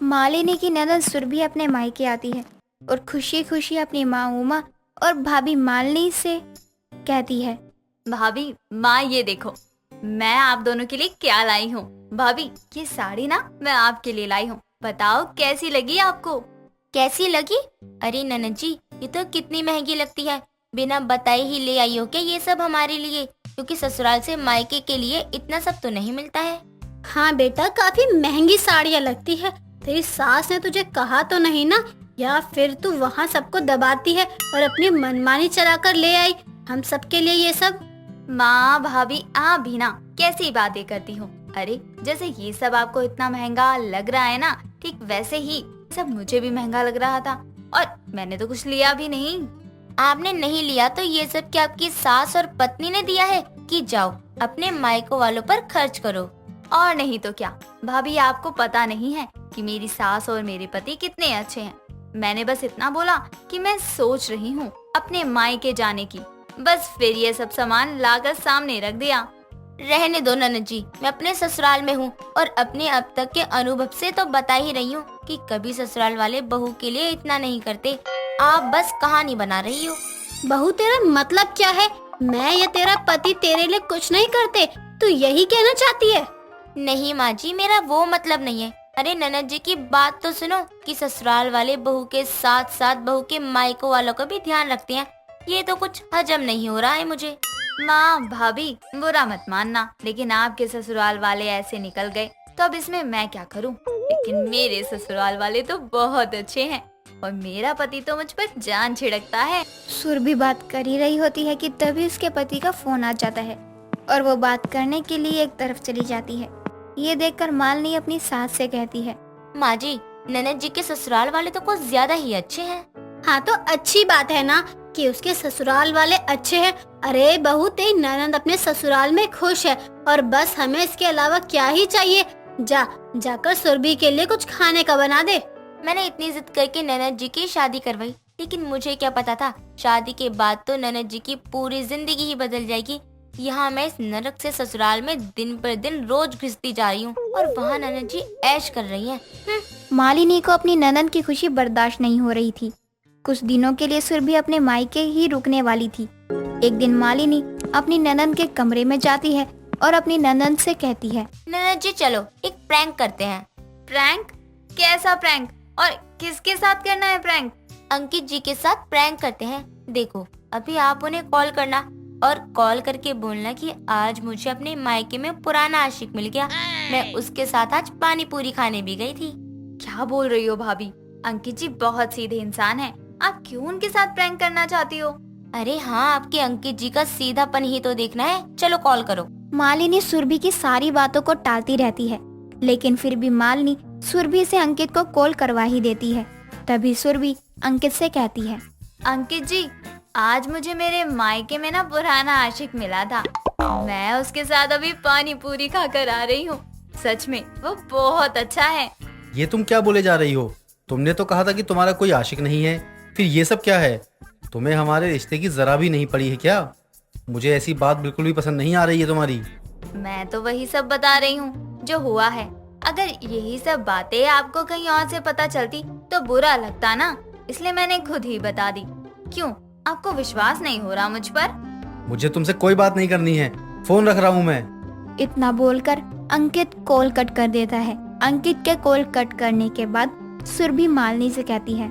मालिनी की ननद सुरभि अपने मायके आती है और खुशी खुशी अपनी माँ उमा और भाभी मालिनी से कहती है, भाभी माँ ये देखो, मैं आप दोनों के लिए क्या लाई हूँ। भाभी ये साड़ी ना मैं आपके लिए लाई हूँ, बताओ कैसी लगी आपको। कैसी लगी? अरे ननद जी, ये तो कितनी महंगी लगती है। बिना बताए ही ले आई हो क्या ये सब हमारे लिए? क्योंकि ससुराल से मायके के लिए इतना सब तो नहीं मिलता है। हाँ बेटा, काफी महंगी साड़ियाँ लगती है। तेरी सास ने तुझे कहा तो नहीं ना? या फिर तू वहाँ सबको दबाती है और अपनी मनमानी चलाकर ले आई हम सबके लिए ये सब? माँ भाभी आप भी ना कैसी बातें करती हो। अरे जैसे ये सब आपको इतना महंगा लग रहा है ना, ठीक वैसे ही सब मुझे भी महंगा लग रहा था, और मैंने तो कुछ लिया भी नहीं। आपने नहीं लिया तो ये सब क्या आपकी सास और पत्नी ने दिया है कि जाओ अपने मायको वालों पर खर्च करो? और नहीं तो क्या भाभी, आपको पता नहीं है कि मेरी सास और मेरे पति कितने अच्छे हैं। मैंने बस इतना बोला कि मैं सोच रही हूँ अपने मायके जाने की, बस फिर ये सब सामान लाकर सामने रख दिया। रहने दो ननद जी, मैं अपने ससुराल में हूँ और अपने अब तक के अनुभव से तो बता ही रही हूँ कि कभी ससुराल वाले बहू के लिए इतना नहीं करते। आप बस कहानी बना रही हो। बहू तेरा मतलब क्या है? मैं या तेरा पति तेरे लिए कुछ नहीं करते, तू यही कहना चाहती है? नहीं माँ जी, मेरा वो मतलब नहीं है। अरे ननद जी की बात तो सुनो कि ससुराल वाले बहू के साथ साथ बहू के मायको वालों का भी ध्यान रखते हैं। ये तो कुछ हजम नहीं हो रहा है मुझे। माँ भाभी बुरा मत मानना, लेकिन आपके ससुराल वाले ऐसे निकल गए तो अब इसमें मैं क्या करूँ। लेकिन मेरे ससुराल वाले तो बहुत अच्छे हैं और मेरा पति तो मुझ पर जान छिड़कता है। सुरभि बात कर ही रही होती है कि तभी उसके पति का फोन आ जाता है और वो बात करने के लिए एक तरफ चली जाती है। ये देखकर मालिनी अपनी सास से कहती है, माँ जी, ननद जी के ससुराल वाले तो कुछ ज्यादा ही अच्छे हैं। हाँ तो अच्छी बात है ना कि उसके ससुराल वाले अच्छे हैं। अरे बहू, तेरी ननद अपने ससुराल में खुश है और बस हमें इसके अलावा क्या ही चाहिए। जाकर सुरभि के लिए कुछ खाने का बना दे। मैंने इतनी जिद करके ननद जी की शादी करवाई, लेकिन मुझे क्या पता था शादी के बाद तो ननद जी की पूरी जिंदगी ही बदल जाएगी। यहाँ मैं इस नरक से ससुराल में दिन पर दिन रोज घिसती जा रही हूँ और वहाँ ननद जी ऐश कर रही हैं। मालिनी को अपनी ननद की खुशी बर्दाश्त नहीं हो रही थी। कुछ दिनों के लिए सुरभि अपने मायके ही रुकने वाली थी। एक दिन मालिनी अपनी ननद के कमरे में जाती है और अपनी ननद से कहती है, ननद जी चलो एक प्रैंक करते हैं। प्रैंक? कैसा प्रैंक और किसके साथ करना है प्रैंक? अंकित जी के साथ प्रैंक करते हैं। देखो अभी आप उन्हें कॉल करना और कॉल करके बोलना कि आज मुझे अपने मायके में पुराना आशिक मिल गया, मैं उसके साथ आज पानी पूरी खाने भी गई थी। क्या बोल रही हो भाभी? अंकित जी बहुत सीधे इंसान हैं, आप क्यों उनके साथ प्रैंक करना चाहती हो? अरे हाँ, आपके अंकित जी का सीधापन ही तो देखना है। चलो कॉल करो। मालिनी सुरभि की सारी बातों को टालती रहती है, लेकिन फिर भी मालिनी सुरभि से अंकित को कॉल करवा ही देती है। तभी सुरभि अंकित से कहती है, अंकित जी, आज मुझे मेरे मायके में ना पुराना आशिक मिला था, मैं उसके साथ अभी पानी पूरी खाकर आ रही हूँ। सच में वो बहुत अच्छा है। ये तुम क्या बोले जा रही हो? तुमने तो कहा था कि तुम्हारा कोई आशिक नहीं है, फिर ये सब क्या है? तुम्हें हमारे रिश्ते की जरा भी नहीं पड़ी है क्या? मुझे ऐसी बात बिल्कुल भी पसंद नहीं आ रही है तुम्हारी। मैं तो वही सब बता रही हूँ जो हुआ है। अगर यही सब बातें आपको कहीं और से पता चलती तो बुरा लगता ना, इसलिए मैंने खुद ही बता दी। क्यों, आपको विश्वास नहीं हो रहा मुझ पर? मुझे तुमसे कोई बात नहीं करनी है, फोन रख रहा हूँ मैं। इतना बोलकर अंकित कॉल कट कर देता है। अंकित के कॉल कट करने के बाद सुरभि मालिनी से कहती है,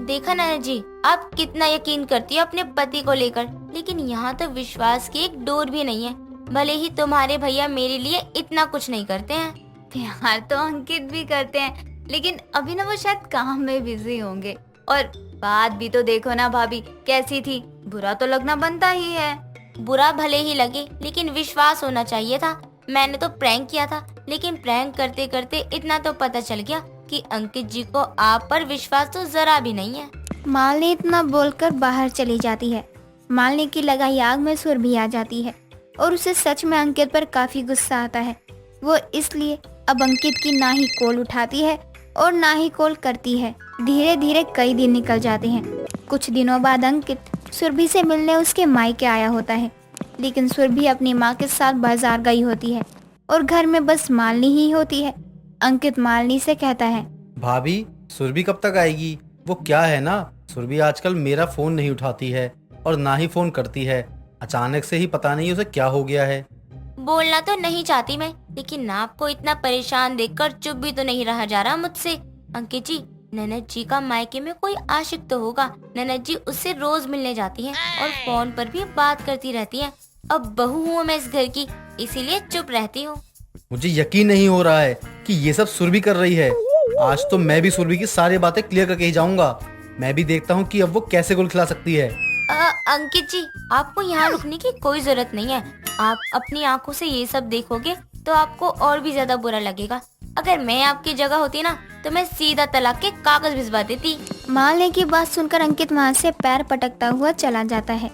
देखा ननद जी, आप कितना यकीन करती हो अपने पति को लेकर, लेकिन यहाँ तो विश्वास की एक डोर भी नहीं है। भले ही तुम्हारे भैया मेरे लिए इतना कुछ नहीं करते हैं। प्यार तो अंकित भी करते हैं, लेकिन अभी ना वो शायद काम में बिजी होंगे। और बात भी तो देखो ना भाभी कैसी थी, बुरा तो लगना बनता ही है। बुरा भले ही लगे, लेकिन विश्वास होना चाहिए था। मैंने तो प्रैंक किया था, लेकिन प्रैंक करते करते इतना तो पता चल गया कि अंकित जी को आप पर विश्वास तो जरा भी नहीं है। मालिनी इतना बोलकर बाहर चली जाती है। मालिनी की लगाई आग में सुरभि आ जाती है और उसे सच में अंकित पर काफी गुस्सा आता है। वो इसलिए अब अंकित की ना ही कॉल उठाती है और ना ही कॉल करती है। धीरे धीरे कई दिन निकल जाते हैं। कुछ दिनों बाद अंकित सुरभि से मिलने उसके मायके आया होता है, लेकिन सुरभि अपनी माँ के साथ बाजार गई होती है और घर में बस मालिनी ही होती है। अंकित मालिनी से कहता है, भाभी, सुरभि कब तक आएगी? वो क्या है ना, सुरभि आजकल मेरा फोन नहीं उठाती है और ना ही फोन करती है। अचानक से ही पता नहीं उसे क्या हो गया है। बोलना तो नहीं चाहती मैं, लेकिन आपको इतना परेशान देखकर चुप भी तो नहीं रहा जा रहा मुझसे। अंकित जी, ननद जी का मायके में कोई आशिक तो होगा। ननद जी उससे रोज मिलने जाती हैं और फोन पर भी बात करती रहती हैं। अब बहू हूँ मैं इस घर की, इसीलिए चुप रहती हूँ। मुझे यकीन नहीं हो रहा है कि ये सब सुरभि कर रही है। आज तो मैं भी सुरभि की सारी बातें क्लियर करके ही जाऊंगा। मैं भी देखता हूँ कि अब वो कैसे गुल खिला सकती है। अंकित जी, आपको यहाँ रुकने की कोई जरूरत नहीं है। आप अपनी आंखों से ये सब देखोगे तो आपको और भी ज्यादा बुरा लगेगा। अगर मैं आपकी जगह होती ना तो मैं सीधा तलाक के कागज भिजवा देती। मालने की बात सुनकर अंकित वहाँ से पैर पटकता हुआ चला जाता है।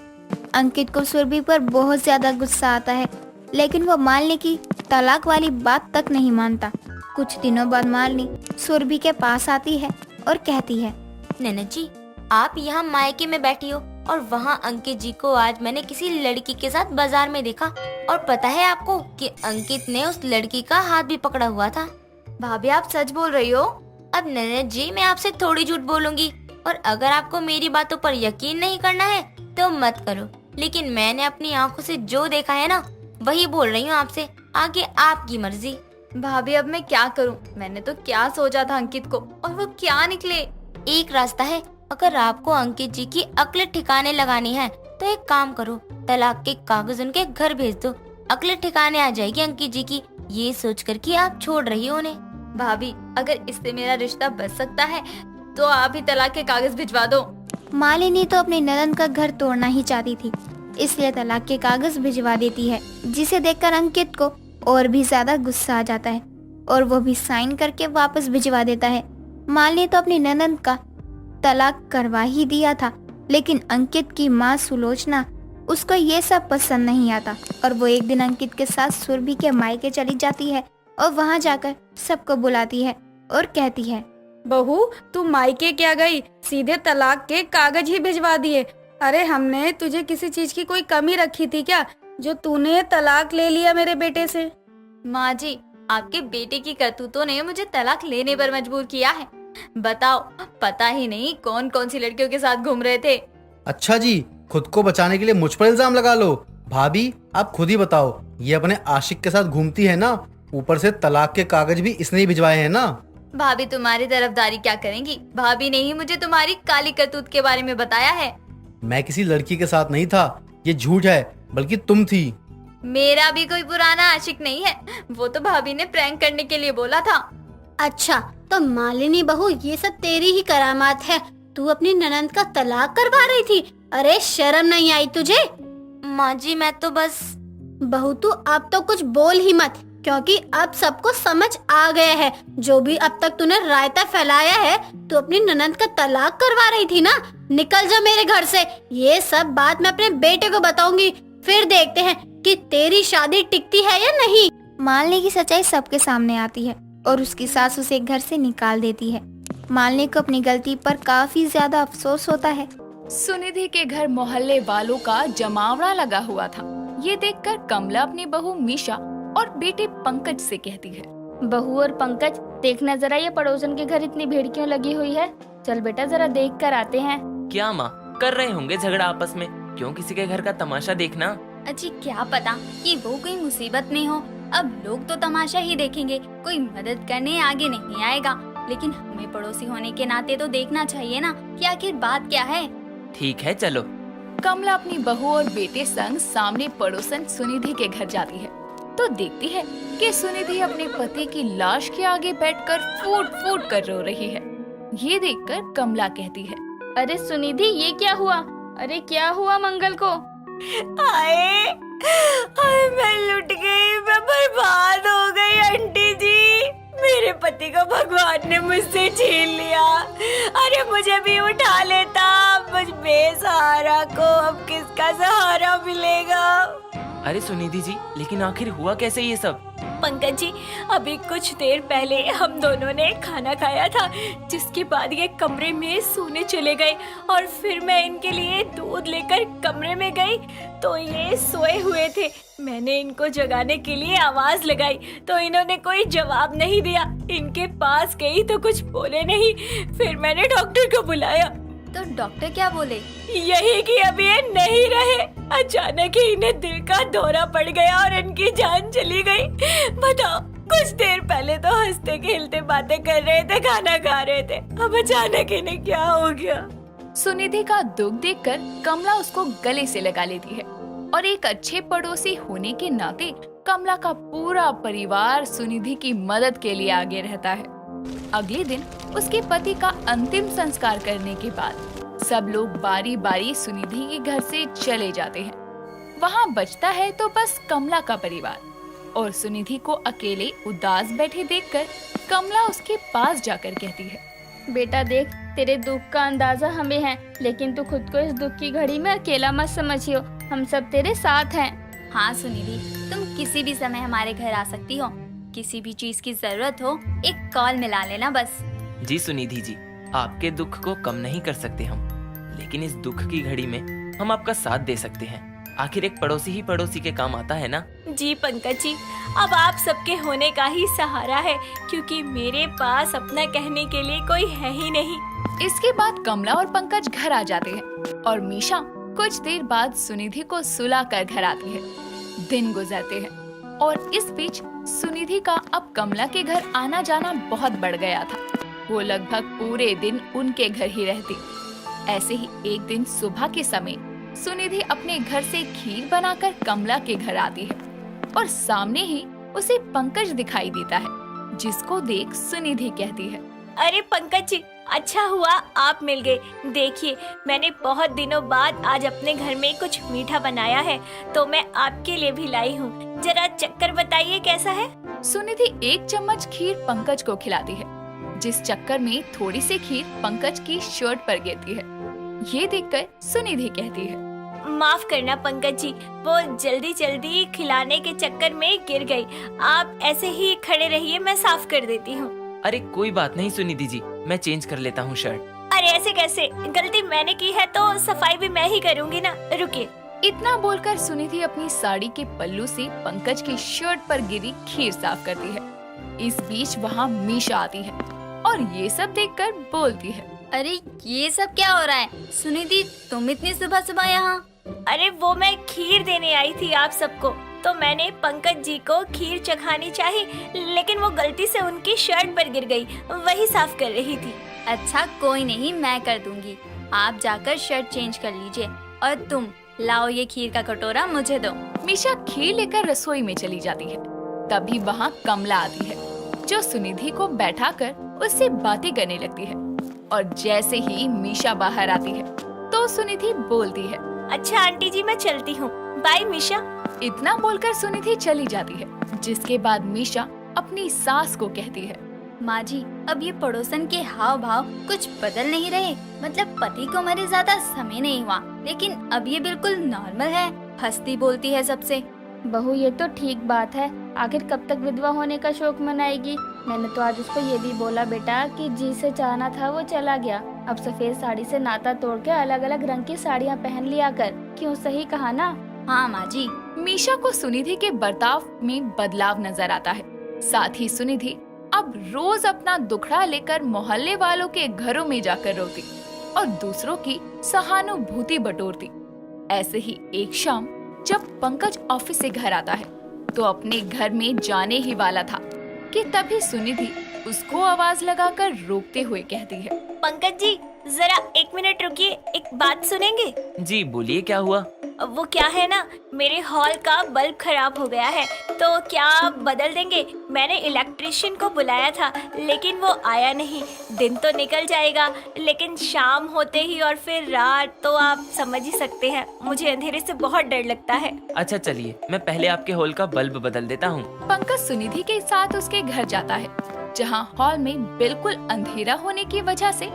अंकित को सुरभि पर बहुत ज्यादा गुस्सा आता है, लेकिन वो मालने की तलाक वाली बात तक नहीं मानता। कुछ दिनों बाद मालनी सुरभि के पास आती है और कहती है, ननद जी, आप यहाँ मायके में बैठी हो और वहाँ अंकित जी को आज मैंने किसी लड़की के साथ बाजार में देखा। और पता है आपको कि अंकित ने उस लड़की का हाथ भी पकड़ा हुआ था। भाभी आप सच बोल रही हो? अब ननद जी, मैं आपसे थोड़ी झूठ बोलूंगी, और अगर आपको मेरी बातों पर यकीन नहीं करना है तो मत करो। लेकिन मैंने अपनी आंखों से जो देखा है ना, वही बोल रही हूँ आपसे। आगे आपकी मर्जी। भाभी अब मैं क्या करूं? मैंने तो क्या सोचा था अंकित को, और वो क्या निकले। एक रास्ता है, अगर आपको अंकित जी की अक्ल ठिकाने लगानी है तो एक काम करो, तलाक के कागज उनके घर भेज दो। अक्ल ठिकाने आ जाएगी अंकित जी की, ये सोचकर कि आप छोड़ रही हो उन्हें। भाभी अगर इससे मेरा रिश्ता बच सकता है तो आप ही तलाक के कागज भिजवा दो। मालिनी तो अपनी ननद का घर तोड़ना ही चाहती थी, इसलिए तलाक के कागज भिजवा देती है, जिसे देखकर अंकित को और भी ज्यादा गुस्सा आ जाता है और वो भी साइन करके वापस भिजवा देता है। मालिनी तो अपनी ननद का तलाक करवा ही दिया था, लेकिन अंकित की माँ सुलोचना, उसको ये सब पसंद नहीं आता और वो एक दिन अंकित के साथ सुरभि के मायके चली जाती है और वहाँ जाकर सबको बुलाती है और कहती है, बहू तू मायके क्या गई, सीधे तलाक के कागज ही भिजवा दिए। अरे हमने तुझे किसी चीज की कोई कमी रखी थी क्या, जो तूने तलाक ले लिया मेरे बेटे से? माँ जी, आपके बेटे की करतूतों ने मुझे तलाक लेने पर मजबूर किया है। बताओ, पता ही नहीं कौन कौन सी लड़कियों के साथ घूम रहे थे। अच्छा जी, खुद को बचाने के लिए मुझ पर इल्जाम लगा लो। भाभी आप खुद ही बताओ, ये अपने आशिक के साथ घूमती है ना, ऊपर से तलाक के कागज भी इसने ही भिजवाए हैं ना। भाभी तुम्हारी तरफदारी क्या करेंगी? भाभी ने ही मुझे तुम्हारी काली करतूत के बारे में बताया है। मैं किसी लड़की के साथ नहीं था, ये झूठ है, बल्कि तुम थी। मेरा भी कोई पुराना आशिक नहीं है, वो तो भाभी ने प्रैंक करने के लिए बोला था। अच्छा, तो मालिनी बहू, ये सब तेरी ही करामात है। तू अपनी ननद का तलाक करवा रही थी? अरे शर्म नहीं आई तुझे? माँ जी, मैं तो बस। बहू तू अब तो कुछ बोल ही मत, क्योंकि अब सबको समझ आ गया है। जो भी अब तक तूने रायता फैलाया है, तू अपनी ननद का तलाक करवा रही थी ना। निकल जा मेरे घर से। ये सब बात मैं अपने बेटे को बताऊंगी, फिर देखते हैं कि तेरी शादी टिकती है या नहीं। मालनी की सच्चाई सबके सामने आती है और उसकी सास उसे घर से निकाल देती है। मालनी को अपनी गलती पर काफी ज्यादा अफसोस होता है। सुनिधि के घर मोहल्ले वालों का जमावड़ा लगा हुआ था। ये देखकर कमला अपनी बहू मीशा और बेटे पंकज से कहती है, बहू और पंकज, देखना जरा ये पड़ोसन के घर इतनी भीड़ क्यों लगी हुई है। चल बेटा जरा देख कर आते हैं। क्या माँ, कर रहे होंगे झगड़ा आपस में? क्यों किसी के घर का तमाशा देखना? अजी क्या पता कि वो कोई मुसीबत में हो। अब लोग तो तमाशा ही देखेंगे, कोई मदद करने आगे नहीं आएगा। लेकिन हमें पड़ोसी होने के नाते तो देखना चाहिए ना कि आखिर बात क्या है। ठीक है चलो। कमला अपनी बहू और बेटे संग सामने पड़ोसन सुनिधि के घर जाती है तो देखती है कि सुनिधि अपने पति की लाश के आगे बैठकर फूट फूट कर रो रही है। ये देखकर कमला कहती है, अरे सुनिधि, ये क्या हुआ? अरे क्या हुआ मंगल को? आए मैं लुट गई, मैं बर्बाद हो गई आंटी जी। मेरे पति को भगवान ने मुझसे छीन लिया। अरे मुझे भी उठा लेता, मुझ बेसहारा को अब किसका सहारा मिलेगा? अरे सुनिधि जी, लेकिन आखिर हुआ कैसे ये सब? पंकज जी, अभी कुछ देर पहले हम दोनों ने खाना खाया था, जिसके बाद ये कमरे में सोने चले गए और फिर मैं इनके लिए दूध लेकर कमरे में गई तो ये सोए हुए थे। मैंने इनको जगाने के लिए आवाज लगाई तो इन्होंने कोई जवाब नहीं दिया। इनके पास गई तो कुछ बोले नहीं। फिर मैंने डॉक्टर को बुलाया। तो डॉक्टर क्या बोले? यही कि अब ये नहीं रहे। अचानक ही इन्हें दिल का दौरा पड़ गया और इनकी जान चली गई। बताओ, कुछ देर पहले तो हंसते खेलते बातें कर रहे थे, खाना खा रहे थे, अब अचानक इन्हें क्या हो गया? सुनिधि का दुख देखकर कमला उसको गले से लगा लेती है और एक अच्छे पड़ोसी होने के नाते कमला का पूरा परिवार सुनिधि की मदद के लिए आगे रहता है। अगले दिन उसके पति का अंतिम संस्कार करने के बाद सब लोग बारी बारी सुनिधि के घर से चले जाते हैं। वहाँ बचता है तो बस कमला का परिवार। और सुनिधि को अकेले उदास बैठे देखकर कमला उसके पास जाकर कहती है, बेटा देख, तेरे दुख का अंदाजा हमें है, लेकिन तू खुद को इस दुख की घड़ी में अकेला मत समझियो, हम सब तेरे साथ हैं। हाँ सुनिधि, तुम किसी भी समय हमारे घर आ सकती हो। किसी भी चीज की जरूरत हो, एक कॉल मिला लेना बस। जी सुनिधि जी, आपके दुख को कम नहीं कर सकते हम, लेकिन इस दुख की घड़ी में हम आपका साथ दे सकते हैं। आखिर एक पड़ोसी ही पड़ोसी के काम आता है ना। जी पंकज जी, अब आप सबके होने का ही सहारा है, क्योंकि मेरे पास अपना कहने के लिए कोई है ही नहीं। इसके बाद कमला और पंकज घर आ जाते हैं और मीशा कुछ देर बाद सुनिधि को सुला कर घर आती है। दिन गुजरते हैं और इस बीच सुनिधि का अब कमला के घर आना जाना बहुत बढ़ गया था। वो लगभग पूरे दिन उनके घर ही रहती। ऐसे ही एक दिन सुबह के समय सुनिधि अपने घर से खीर बनाकर कमला के घर आती है और सामने ही उसे पंकज दिखाई देता है, जिसको देख सुनिधि कहती है, अरे पंकज जी, अच्छा हुआ आप मिल गए। देखिए, मैंने बहुत दिनों बाद आज अपने घर में कुछ मीठा बनाया है, तो मैं आपके लिए भी लाई हूँ। जरा चक्कर बताइए कैसा है। सुनिधि एक चम्मच खीर पंकज को खिलाती है, जिस चक्कर में थोड़ी सी खीर पंकज की शर्ट पर गिरती है। ये देखकर सुनिधि कहती है, माफ करना पंकज जी, वो जल्दी जल्दी खिलाने के चक्कर में गिर गई। आप ऐसे ही खड़े रहिए, मैं साफ कर देती हूँ। अरे कोई बात नहीं सुनिधि जी, मैं चेंज कर लेता हूँ शर्ट। अरे ऐसे कैसे, गलती मैंने की है तो सफाई भी मैं ही करूँगी ना। रुकिए। इतना बोलकर सुनिधि अपनी साड़ी के पल्लू से पंकज की शर्ट पर गिरी खीर साफ करती है। इस बीच वहाँ मीशा आती है और ये सब देखकर बोलती है, अरे ये सब क्या हो रहा है? सुनिधि, तुम इतनी सुबह सुबह यहाँ? अरे वो मैं खीर देने आई थी आप सबको, तो मैंने पंकज जी को खीर चखानी चाही, लेकिन वो गलती से उनकी शर्ट पर गिर गई, वही साफ कर रही थी। अच्छा कोई नहीं, मैं कर दूंगी। आप जाकर शर्ट चेंज कर लीजिए और तुम लाओ ये खीर का कटोरा मुझे दो। मीशा खीर लेकर रसोई में चली जाती है। तभी वहाँ कमला आती है, जो सुनिधि को बैठाकर उससे बातें करने लगती है। और जैसे ही मीशा बाहर आती है तो सुनिधि बोलती है, अच्छा आंटी जी, मैं चलती हूँ, बाय मीशा। इतना बोलकर सुनिधि चली जाती है, जिसके बाद मीशा अपनी सास को कहती है, माँ जी, अब ये पड़ोसन के हाव भाव कुछ बदल नहीं रहे। मतलब पति को मरे ज्यादा समय नहीं हुआ, लेकिन अब ये बिल्कुल नॉर्मल है, हंसती बोलती है सबसे। बहू, ये तो ठीक बात है, आखिर कब तक विधवा होने का शौक मनाएगी। मैंने तो आज उसको ये भी बोला बेटा कि जिसे चाहना था वो चला गया, अब सफेद साड़ी से नाता तोड़ के अलग अलग रंग की साड़ियाँ पहन लिया कर। क्यों, सही कहा ना? हाँ माँ जी। मीशा को सुनिधि के बर्ताव में बदलाव नजर आता है। साथ ही सुनिधि अब रोज अपना दुखड़ा लेकर मोहल्ले वालों के घरों में जाकर रोती और दूसरों की सहानुभूति बटोरती। ऐसे ही एक शाम जब पंकज ऑफिस से घर आता है तो अपने घर में जाने ही वाला था कि तभी सुनिधि उसको आवाज लगाकर रोकते हुए कहती है, पंकज जी, जरा 1 मिनट रुकिए, एक बात सुनेंगे? जी बोलिए, क्या हुआ? वो क्या है ना, मेरे हॉल का बल्ब खराब हो गया है, तो क्या आप बदल देंगे? मैंने इलेक्ट्रिशियन को बुलाया था, लेकिन वो आया नहीं। दिन तो निकल जाएगा, लेकिन शाम होते ही और फिर रात, तो आप समझ ही सकते हैं, मुझे अंधेरे से बहुत डर लगता है। अच्छा चलिए, मैं पहले आपके हॉल का बल्ब बदल देता हूँ। पंकज सुनिधि के साथ उसके घर जाता है, जहाँ हॉल में बिल्कुल अंधेरा होने की वजह से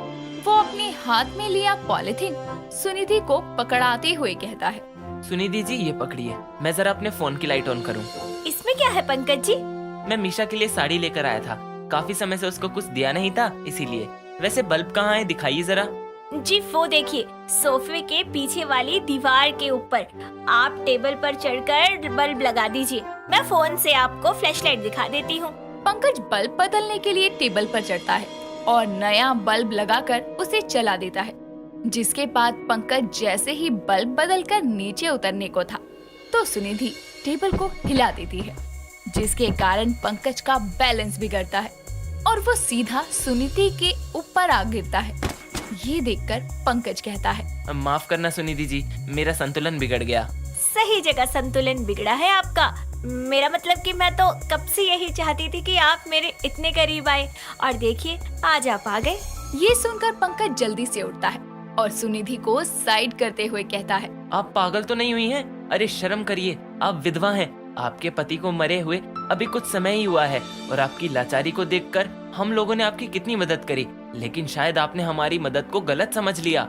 वो अपने हाथ में लिया पॉलिथीन सुनिधि को पकड़ाते हुए कहता है, सुनिधि जी ये पकड़िए, मैं जरा अपने फोन की लाइट ऑन करूँ। इसमें क्या है पंकज जी? मैं मीशा के लिए साड़ी लेकर आया था। काफी समय से उसको कुछ दिया नहीं था, इसीलिए। वैसे बल्ब कहाँ है, दिखाइए जरा। जी वो देखिए, सोफे के पीछे वाली दीवार के ऊपर। आप टेबल पर चढ़कर बल्ब लगा दीजिए, मैं फोन से आपको फ्लैशलाइट दिखा देती हूँ। पंकज बल्ब बदलने के लिए टेबल पर चढ़ता है और नया बल्ब लगाकर उसे चला देता है। जिसके बाद पंकज जैसे ही बल्ब बदलकर नीचे उतरने को था तो सुनिधि टेबल को हिला देती है, जिसके कारण पंकज का बैलेंस बिगड़ता है और वो सीधा सुनिधि के ऊपर आ गिरता है। ये देखकर पंकज कहता है, माफ करना सुनिधि जी, मेरा संतुलन बिगड़ गया। सही जगह संतुलन बिगड़ा है आपका। मेरा मतलब कि मैं तो कब से यही चाहती थी कि आप मेरे इतने करीब आए, और देखिए आज आप आ गए। ये सुनकर पंकज जल्दी से उठता है और सुनिधि को साइड करते हुए कहता है, आप पागल तो नहीं हुई हैं? अरे शर्म करिए, आप विधवा हैं। आपके पति को मरे हुए अभी कुछ समय ही हुआ है और आपकी लाचारी को देखकर हम लोगों ने आपकी कितनी मदद करी, लेकिन शायद आपने हमारी मदद को गलत समझ लिया।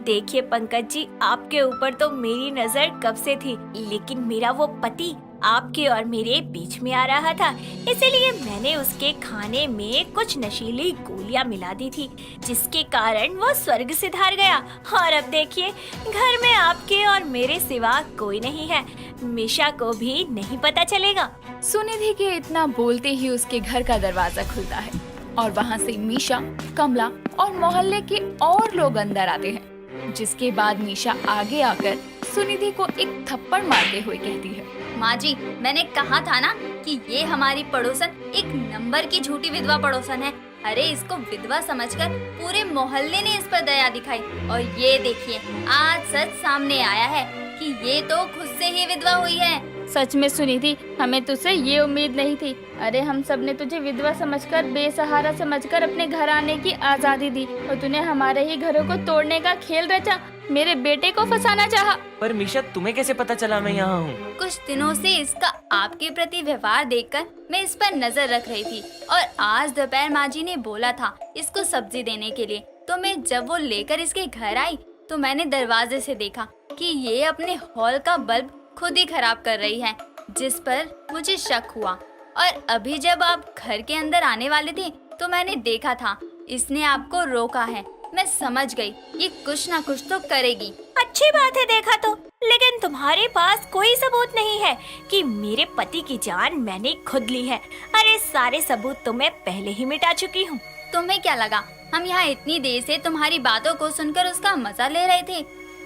देखिए पंकज जी, आपके ऊपर तो मेरी नजर कब से थी, लेकिन मेरा वो पति आपके और मेरे बीच में आ रहा था, इसीलिए मैंने उसके खाने में कुछ नशीली गोलियां मिला दी थी, जिसके कारण वो स्वर्ग से धार गया। और अब देखिए, घर में आपके और मेरे सिवा कोई नहीं है, मीशा को भी नहीं पता चलेगा। सुनिधि के इतना बोलते ही उसके घर का दरवाजा खुलता है और वहाँ से मीशा, कमला और मोहल्ले के और लोग अंदर आते हैं। जिसके बाद मीशा आगे आकर सुनिधि को एक थप्पड़ मारते हुए कहती है, माँ जी, मैंने कहा था ना कि ये हमारी पड़ोसन एक नंबर की झूठी विधवा पड़ोसन है। अरे इसको विधवा समझकर पूरे मोहल्ले ने इस पर दया दिखाई, और ये देखिए आज सच सामने आया है कि ये तो खुद से ही विधवा हुई है। सच में सुनिधि, हमें तुझसे ये उम्मीद नहीं थी। अरे हम सब ने तुझे विधवा समझकर, बेसहारा समझकर अपने घर आने की आजादी दी, और तूने हमारे ही घरों को तोड़ने का खेल रचा, मेरे बेटे को फंसाना चाहा। पर मीशा, तुम्हें कैसे पता चला मैं यहाँ हूँ? कुछ दिनों से इसका आपके प्रति व्यवहार देखकर मैं इस पर नजर रख रही थी, और आज दोपहर माँ जी ने बोला था इसको सब्जी देने के लिए, तो मैं जब वो लेकर इसके घर आई तो मैंने दरवाजे से देखा कि ये अपने हॉल का बल्ब खुद ही खराब कर रही है, जिस पर मुझे शक हुआ। और अभी जब आप घर के अंदर आने वाले थे तो मैंने देखा था इसने आपको रोका है। मैं समझ गई ये कुछ ना कुछ तो करेगी। अच्छी बात है देखा तो, लेकिन तुम्हारे पास कोई सबूत नहीं है कि मेरे पति की जान मैंने खुद ली है। अरे सारे सबूत तो मैं पहले ही मिटा चुकी हूँ। तुम्हें क्या लगा हम यहाँ इतनी देर से तुम्हारी बातों को सुनकर उसका मजा ले रहे थे?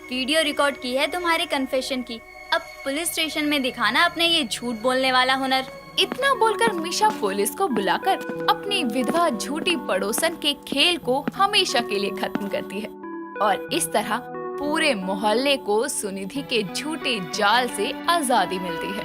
वीडियो रिकॉर्ड की है तुम्हारे कन्फेशन की। अब पुलिस स्टेशन में दिखाना अपने ये झूठ बोलने वाला हुनर। इतना बोलकर मीशा पुलिस को बुलाकर अपनी विधवा झूठी पड़ोसन के खेल को हमेशा के लिए खत्म करती है, और इस तरह पूरे मोहल्ले को सुनिधि के झूठे जाल से आजादी मिलती है।